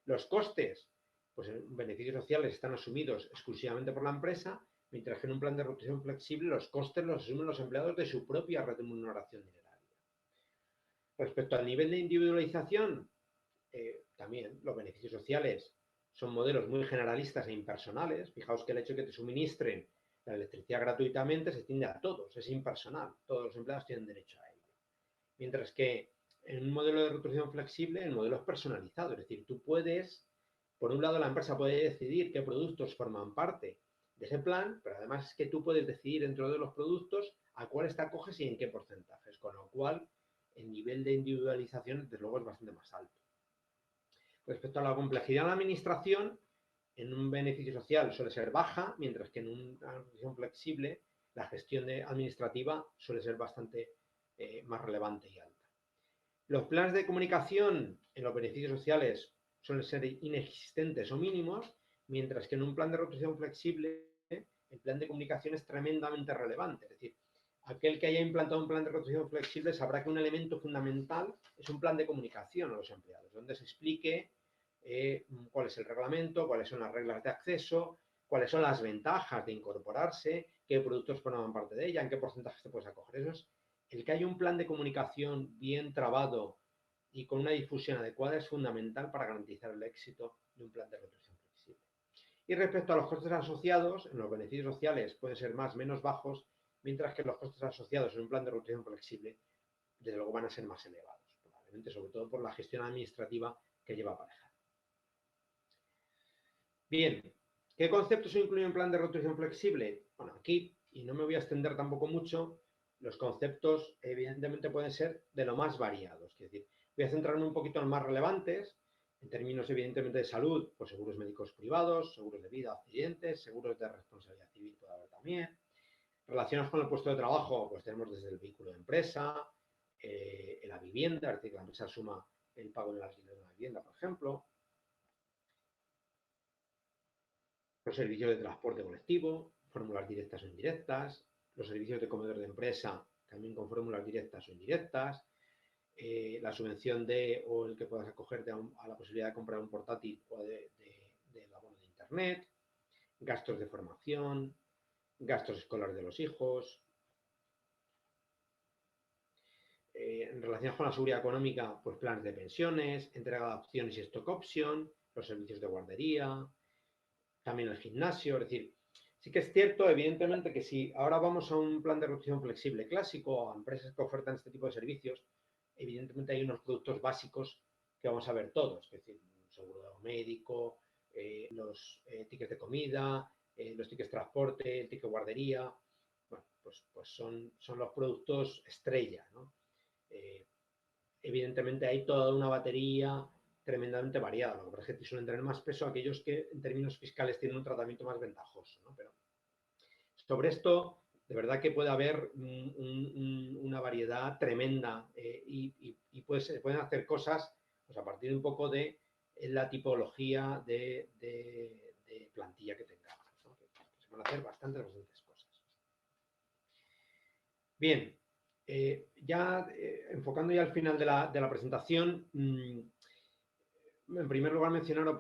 Los costes, pues en beneficios sociales están asumidos exclusivamente por la empresa, mientras que en un plan de retribución flexible los costes los asumen los empleados de su propia remuneración diaria. Respecto al nivel de individualización, también los beneficios sociales son modelos muy generalistas e impersonales. Fijaos que el hecho de que te suministren la electricidad gratuitamente se extiende a todos, es impersonal, todos los empleados tienen derecho a ello. Mientras que en un modelo de retribución flexible, el modelo es personalizado, es decir, tú puedes, por un lado la empresa puede decidir qué productos forman parte de ese plan, pero además es que tú puedes decidir dentro de los productos a cuáles te acoges y en qué porcentajes, con lo cual el nivel de individualización desde luego es bastante más alto. Respecto a la complejidad de la administración, en un beneficio social suele ser baja, mientras que en una retribución flexible la gestión administrativa suele ser bastante más relevante y alta. Los planes de comunicación en los beneficios sociales suelen ser inexistentes o mínimos, mientras que en un plan de retribución flexible el plan de comunicación es tremendamente relevante. Es decir, aquel que haya implantado un plan de retribución flexible sabrá que un elemento fundamental es un plan de comunicación a los empleados, donde se explique cuál es el reglamento, cuáles son las reglas de acceso, cuáles son las ventajas de incorporarse, qué productos forman parte de ella, en qué porcentaje te puedes acoger. Eso es, el que haya un plan de comunicación bien trabado y con una difusión adecuada es fundamental para garantizar el éxito de un plan de retribución flexible. Y respecto a los costes asociados, en los beneficios sociales pueden ser más o menos bajos, mientras que los costes asociados en un plan de retribución flexible, desde luego, van a ser más elevados, probablemente, sobre todo por la gestión administrativa que lleva aparejada. Bien, ¿qué conceptos se incluyen en un plan de retribución flexible? Bueno, aquí, y no me voy a extender tampoco mucho, los conceptos evidentemente pueden ser de lo más variados. Es decir, voy a centrarme un poquito en los más relevantes, en términos evidentemente de salud, pues seguros médicos privados, seguros de vida, accidentes, seguros de responsabilidad civil puede haber también. Relacionados con el puesto de trabajo, pues tenemos desde el vehículo de empresa, la vivienda, es decir, que la empresa asuma el pago del alquiler de una vivienda, por ejemplo. Los servicios de transporte colectivo, fórmulas directas o indirectas, los servicios de comedor de empresa, también con fórmulas directas o indirectas, la subvención o el que puedas acogerte a la posibilidad de comprar un portátil o del abono de internet, gastos de formación, gastos escolares de los hijos. En relación con la seguridad económica, pues planes de pensiones, entrega de opciones y stock option, los servicios de guardería, también el gimnasio. Es decir, sí que es cierto, evidentemente, que si ahora vamos a un plan de retribución flexible clásico o a empresas que ofertan este tipo de servicios, evidentemente hay unos productos básicos que vamos a ver todos, es decir, un seguro médico, los tickets de comida, los tickets de transporte, el ticket guardería, bueno, pues son los productos estrella, ¿no? Evidentemente hay toda una batería tremendamente variada, lo que pasa es que suelen tener más peso aquellos que en términos fiscales tienen un tratamiento más ventajoso, ¿no? Pero sobre esto, de verdad que puede haber una variedad tremenda y pueden hacer cosas pues, a partir un poco de la tipología de plantilla que tengamos, ¿no? Que se van a hacer bastantes cosas. Bien, enfocando ya al final de la presentación, en primer lugar mencionar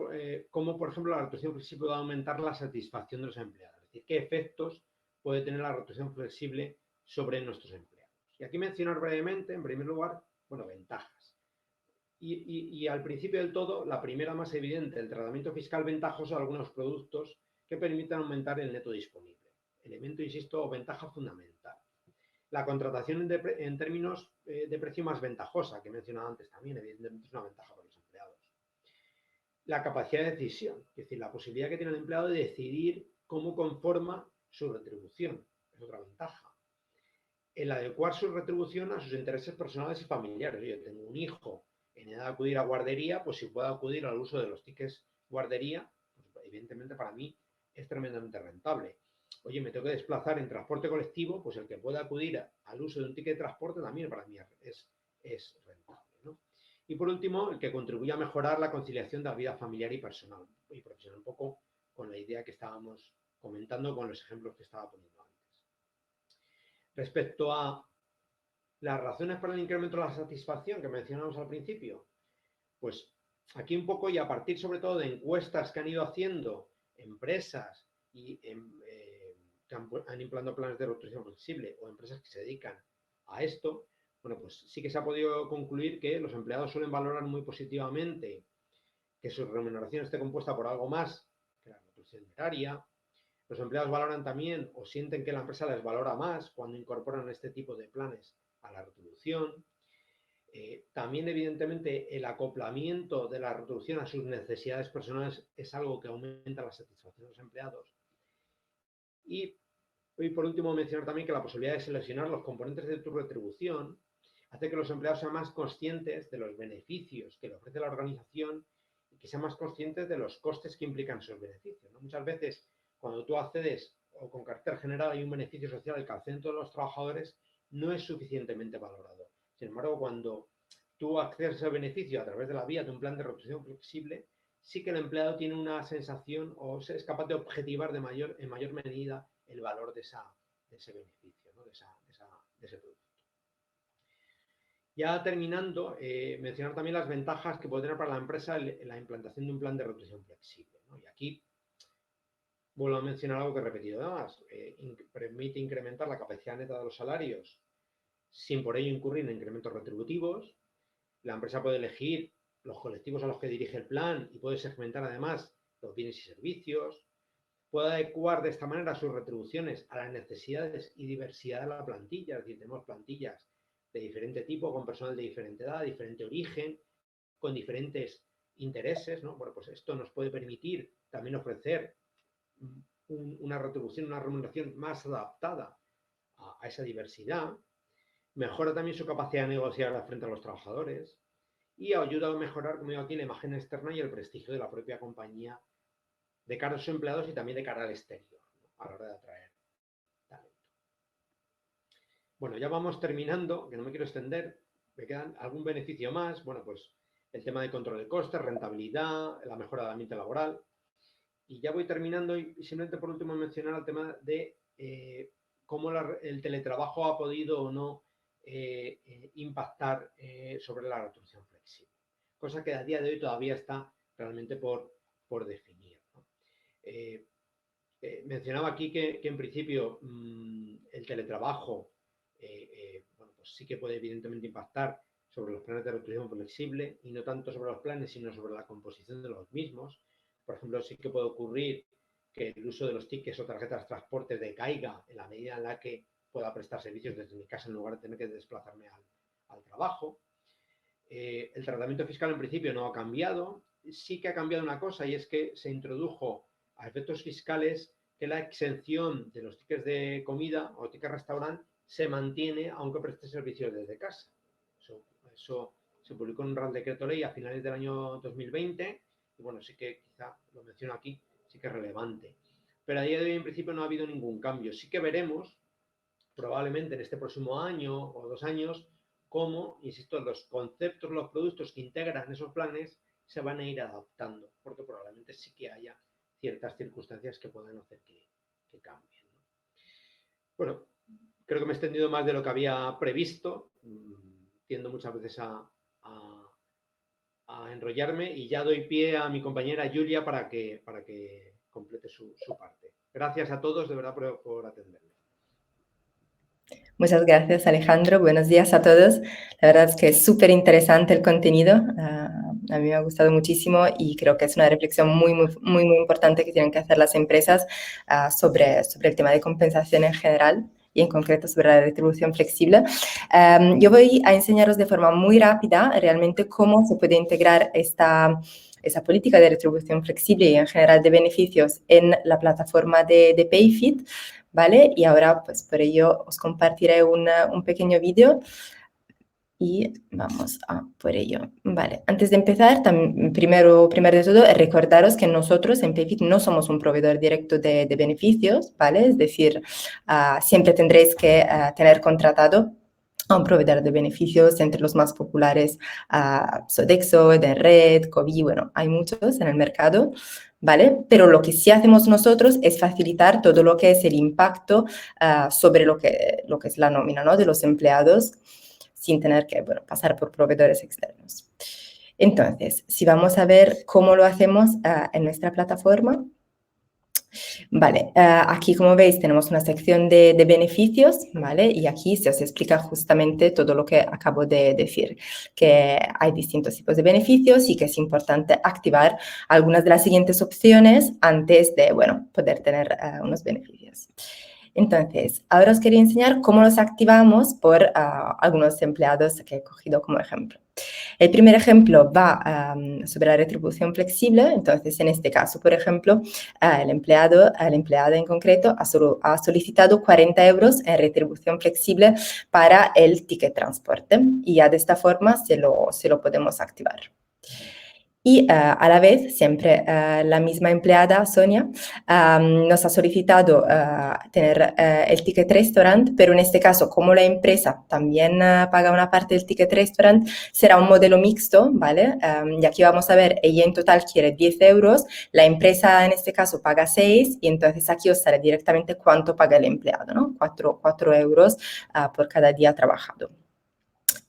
cómo, por ejemplo, la retribución flexible puede aumentar la satisfacción de los empleados, es decir, qué efectos puede tener la retribución flexible sobre nuestros empleados. Y aquí mencionar brevemente, en primer lugar, bueno, ventajas. Y al principio del todo, la primera más evidente, el tratamiento fiscal ventajoso de algunos productos que permitan aumentar el neto disponible. Elemento, insisto, ventaja fundamental. La contratación en términos de precio más ventajosa, que he mencionado antes también, evidentemente es una ventaja para los empleados. La capacidad de decisión, es decir, la posibilidad que tiene el empleado de decidir cómo conforma su retribución, es otra ventaja. El adecuar su retribución a sus intereses personales y familiares. Yo tengo un hijo en edad de acudir a guardería, pues si puedo acudir al uso de los tickets guardería, pues evidentemente para mí es tremendamente rentable. Oye, me tengo que desplazar en transporte colectivo, pues el que pueda acudir al uso de un ticket de transporte también para mí es rentable, ¿no? Y por último, el que contribuye a mejorar la conciliación de la vida familiar y personal y profesional, un poco con la idea que estábamos comentando con los ejemplos que estaba poniendo antes. Respecto a las razones para el incremento de la satisfacción que mencionamos al principio, pues aquí un poco y a partir sobre todo de encuestas que han ido haciendo empresas y que han implantado planes de retribución flexible o empresas que se dedican a esto, bueno, pues sí que se ha podido concluir que los empleados suelen valorar muy positivamente que su remuneración esté compuesta por algo más que la retribución diaria. Los empleados valoran también o sienten que la empresa les valora más cuando incorporan este tipo de planes a la retribución. También, evidentemente, el acoplamiento de la retribución a sus necesidades personales es algo que aumenta la satisfacción de los empleados. Y por último, mencionar también que la posibilidad de seleccionar los componentes de tu retribución hace que los empleados sean más conscientes de los beneficios que le ofrece la organización y que sean más conscientes de los costes que implican esos beneficios, ¿no? Muchas veces, cuando tú accedes o con carácter general hay un beneficio social al que acceden todos los trabajadores, no es suficientemente valorado. Sin embargo, cuando tú accedes a ese beneficio a través de la vía de un plan de retribución flexible, sí que el empleado tiene una sensación o es capaz de objetivar en mayor medida el valor de ese beneficio, ¿no? de ese producto. Ya terminando, mencionar también las ventajas que puede tener para la empresa la implantación de un plan de retribución flexible, ¿no? Y aquí vuelvo a mencionar algo que he repetido además. Permite incrementar la capacidad neta de los salarios sin por ello incurrir en incrementos retributivos. La empresa puede elegir los colectivos a los que dirige el plan y puede segmentar además los bienes y servicios. Puede adecuar de esta manera sus retribuciones a las necesidades y diversidad de la plantilla. Es decir, tenemos plantillas de diferente tipo, con personal de diferente edad, diferente origen, con diferentes intereses, ¿no? Bueno, pues esto nos puede permitir también ofrecer una retribución, una remuneración más adaptada a esa diversidad. Mejora también su capacidad de negociar frente a los trabajadores y ayuda a mejorar, como digo aquí, la imagen externa y el prestigio de la propia compañía de cara a sus empleados y también de cara al exterior, ¿no? A la hora de atraer talento. Bueno, ya vamos terminando, que no me quiero extender. Me quedan algún beneficio más. Bueno, pues el tema de control de costes, rentabilidad, la mejora del ambiente laboral. Y ya voy terminando y simplemente por último mencionar el tema de cómo el teletrabajo ha podido o no impactar sobre la retribución flexible. Cosa que a día de hoy todavía está realmente por definir, ¿no? Mencionaba aquí que en principio el teletrabajo bueno, pues sí que puede evidentemente impactar sobre los planes de retribución flexible y no tanto sobre los planes, sino sobre la composición de los mismos. Por ejemplo, sí que puede ocurrir que el uso de los tickets o tarjetas de transporte decaiga en la medida en la que pueda prestar servicios desde mi casa en lugar de tener que desplazarme al trabajo. El tratamiento fiscal en principio no ha cambiado. Sí que ha cambiado una cosa y es que se introdujo a efectos fiscales que la exención de los tickets de comida o tickets restaurant se mantiene aunque preste servicios desde casa. Eso se publicó en un Real Decreto Ley a finales del año 2020 y bueno, sí que quizá lo menciono aquí, sí que es relevante. Pero a día de hoy en principio no ha habido ningún cambio. Sí que veremos probablemente en este próximo año o 2 años cómo, insisto, los conceptos, los productos que integran esos planes se van a ir adaptando, porque probablemente sí que haya ciertas circunstancias que puedan hacer que cambien, ¿no? Bueno, creo que me he extendido más de lo que había previsto. Tiendo muchas veces a enrollarme y ya doy pie a mi compañera Julia para que complete su parte. Gracias a todos, de verdad, por atenderme. Muchas gracias, Alejandro. Buenos días a todos. La verdad es que es súper interesante el contenido. A mí me ha gustado muchísimo y creo que es una reflexión muy importante que tienen que hacer las empresas sobre el tema de compensación en general y en concreto sobre la retribución flexible. Yo voy a enseñaros de forma muy rápida realmente cómo se puede integrar esa política de retribución flexible y en general de beneficios en la plataforma de Payfit, ¿vale? Y ahora, pues por ello, os compartiré un pequeño vídeo y vamos a por ello. Vale, antes de empezar, primero de todo, recordaros que nosotros en Payfit no somos un proveedor directo de beneficios, ¿vale? Es decir, siempre tendréis que tener contratado a un proveedor de beneficios, entre los más populares, Sodexo, Red, Cobee, bueno, hay muchos en el mercado, ¿vale? Pero lo que sí hacemos nosotros es facilitar todo lo que es el impacto sobre lo que es la nómina, ¿no? De los empleados, sin tener que, bueno, pasar por proveedores externos. Entonces, si vamos a ver cómo lo hacemos en nuestra plataforma. Vale, aquí como veis tenemos una sección de beneficios, ¿vale? Y aquí se os explica justamente todo lo que acabo de decir, que hay distintos tipos de beneficios y que es importante activar algunas de las siguientes opciones antes de, bueno, poder tener unos beneficios. Entonces, ahora os quería enseñar cómo los activamos por algunos empleados que he cogido como ejemplo. El primer ejemplo va sobre la retribución flexible. Entonces, en este caso, por ejemplo, la empleada en concreto ha solicitado 40 euros en retribución flexible para el ticket transporte y ya de esta forma se lo podemos activar. Y a la vez, siempre la misma empleada, Sonia, nos ha solicitado tener el ticket restaurant, pero en este caso, como la empresa también paga una parte del ticket restaurant, será un modelo mixto, ¿vale? Y aquí vamos a ver, ella en total quiere 10 euros, la empresa en este caso paga 6 y entonces aquí os sale directamente cuánto paga el empleado, ¿no? 4 euros por cada día trabajado.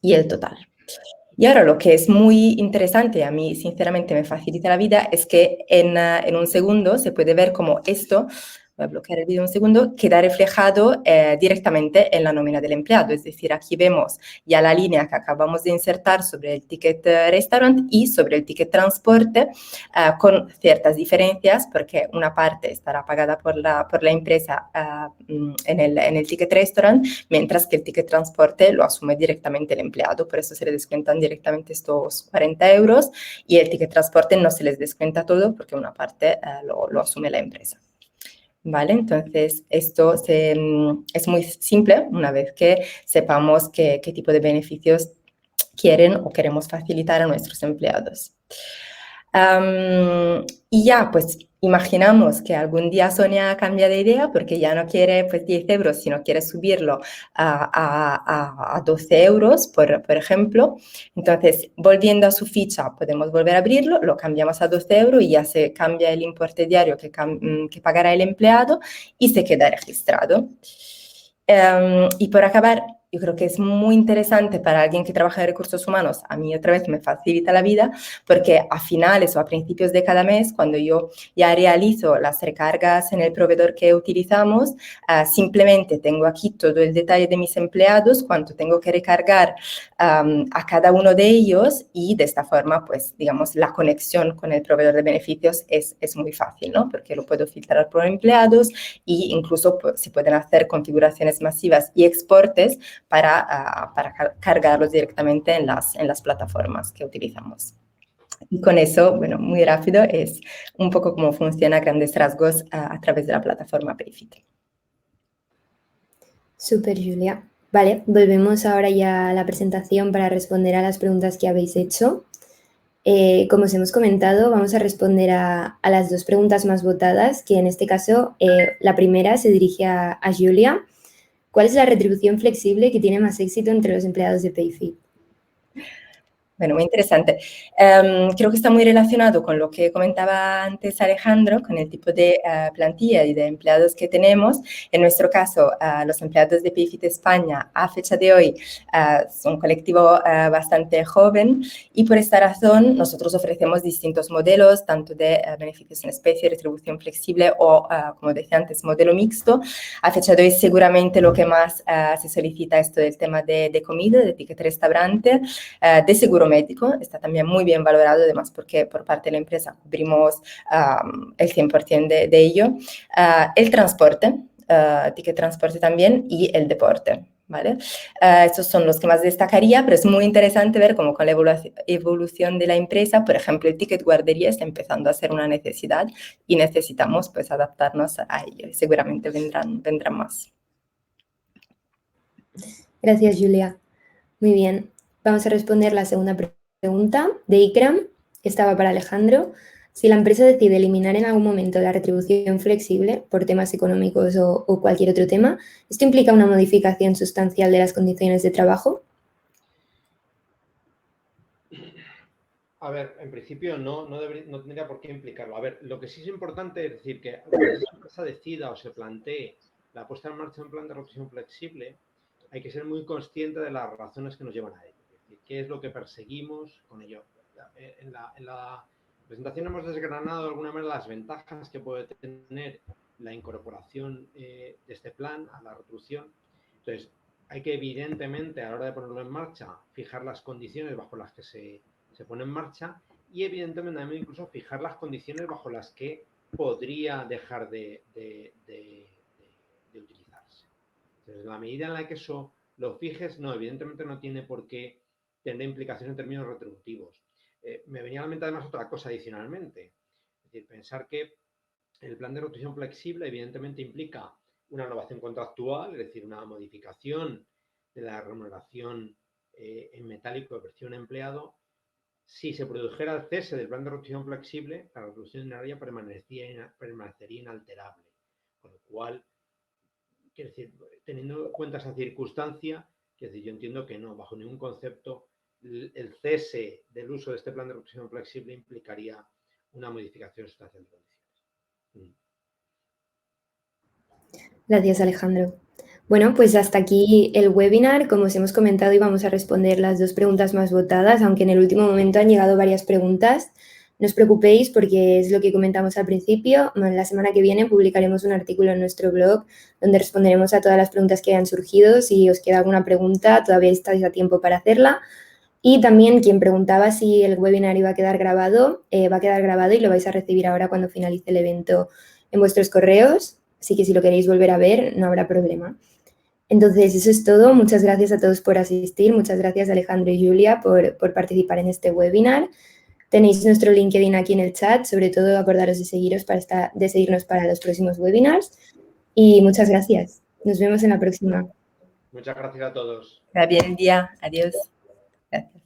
Y el total. Y ahora lo que es muy interesante, a mí sinceramente me facilita la vida, es que en un segundo se puede ver cómo esto, voy a bloquear el vídeo un segundo, queda reflejado directamente en la nómina del empleado. Es decir, aquí vemos ya la línea que acabamos de insertar sobre el ticket restaurant y sobre el ticket transporte con ciertas diferencias, porque una parte estará pagada por la empresa en el ticket restaurant, mientras que el ticket transporte lo asume directamente el empleado. Por eso se le descuentan directamente estos 40 euros y el ticket transporte no se les descuenta todo porque una parte lo asume la empresa. ¿Vale? Entonces, esto es muy simple una vez que sepamos qué tipo de beneficios quieren o queremos facilitar a nuestros empleados. Y ya, pues, imaginamos que algún día Sonia cambia de idea porque ya no quiere pues 10 euros, sino quiere subirlo a 12 euros, por ejemplo. Entonces, volviendo a su ficha, podemos volver a abrirlo, lo cambiamos a 12 euros y ya se cambia el importe diario que pagará el empleado y se queda registrado. Y por acabar, yo creo que es muy interesante para alguien que trabaja en recursos humanos. A mí otra vez me facilita la vida porque a finales o a principios de cada mes, cuando yo ya realizo las recargas en el proveedor que utilizamos, simplemente tengo aquí todo el detalle de mis empleados, cuánto tengo que recargar a cada uno de ellos y de esta forma, pues, digamos, la conexión con el proveedor de beneficios es muy fácil, ¿no? Porque lo puedo filtrar por empleados e incluso pues, se pueden hacer configuraciones masivas y exportes para cargarlos directamente en las plataformas que utilizamos. Y con eso, bueno, muy rápido, es un poco cómo funciona a grandes rasgos a través de la plataforma Payfit. Súper, Julia. Vale, volvemos ahora ya a la presentación para responder a las preguntas que habéis hecho. Como os hemos comentado, vamos a responder a las dos preguntas más votadas, que en este caso la primera se dirige a Julia. ¿Cuál es la retribución flexible que tiene más éxito entre los empleados de Payfit? Bueno, muy interesante. Creo que está muy relacionado con lo que comentaba antes Alejandro, con el tipo de plantilla y de empleados que tenemos. En nuestro caso, los empleados de Payfit España, a fecha de hoy, son un colectivo bastante joven y por esta razón nosotros ofrecemos distintos modelos, tanto de beneficios en especie, retribución flexible o, como decía antes, modelo mixto. A fecha de hoy, seguramente lo que más se solicita es todo el tema de comida, de ticket restaurante, de seguro médico, está también muy bien valorado, además porque por parte de la empresa cubrimos el 100% de ello. El transporte, ticket transporte también, y el deporte, ¿vale? Estos son los que más destacaría, pero es muy interesante ver cómo con la evolución de la empresa, por ejemplo, el ticket guardería está empezando a ser una necesidad y necesitamos pues adaptarnos a ello. Seguramente vendrán más. Gracias, Julia. Muy bien. Vamos a responder la segunda pregunta de Ikram, que estaba para Alejandro. Si la empresa decide eliminar en algún momento la retribución flexible por temas económicos o cualquier otro tema, ¿esto implica una modificación sustancial de las condiciones de trabajo? A ver, en principio no tendría por qué implicarlo. A ver, lo que sí es importante es decir que cuando la empresa decida o se plantee la puesta en marcha de un plan de retribución flexible, hay que ser muy consciente de las razones que nos llevan a ello. Es decir, qué es lo que perseguimos con ello. En la presentación hemos desgranado de alguna manera las ventajas que puede tener la incorporación de este plan a la retribución. Entonces, hay que evidentemente a la hora de ponerlo en marcha fijar las condiciones bajo las que se pone en marcha y evidentemente también incluso fijar las condiciones bajo las que podría dejar de utilizarse. Entonces, en la medida en la que eso lo fijes, no, evidentemente no tiene por qué tener implicaciones en términos retributivos. Me venía a la mente además otra cosa adicionalmente. Es decir, pensar que el plan de retribución flexible evidentemente implica una innovación contractual, es decir, una modificación de la remuneración en metálico de presión empleado. Si se produjera el cese del plan de retribución flexible, la retribución diaria permanecería inalterable. Con lo cual, quiero decir, teniendo en cuenta esa circunstancia, quiero decir, yo entiendo que no, bajo ningún concepto, el cese del uso de este plan de retribución flexible implicaría una modificación sustancial de condiciones. Gracias, Alejandro. Bueno, pues hasta aquí el webinar. Como os hemos comentado, íbamos a responder las dos preguntas más votadas, aunque en el último momento han llegado varias preguntas. No os preocupéis porque es lo que comentamos al principio. La semana que viene publicaremos un artículo en nuestro blog donde responderemos a todas las preguntas que hayan surgido. Si os queda alguna pregunta, todavía estáis a tiempo para hacerla. Y también quien preguntaba si el webinar iba a quedar grabado, va a quedar grabado y lo vais a recibir ahora cuando finalice el evento en vuestros correos. Así que si lo queréis volver a ver, no habrá problema. Entonces, eso es todo. Muchas gracias a todos por asistir. Muchas gracias, Alejandro y Julia, por participar en este webinar. Tenéis nuestro LinkedIn aquí en el chat. Sobre todo, acordaros de seguirnos para los próximos webinars. Y muchas gracias. Nos vemos en la próxima. Muchas gracias a todos. Que vaya bien el día. Adiós. Gracias.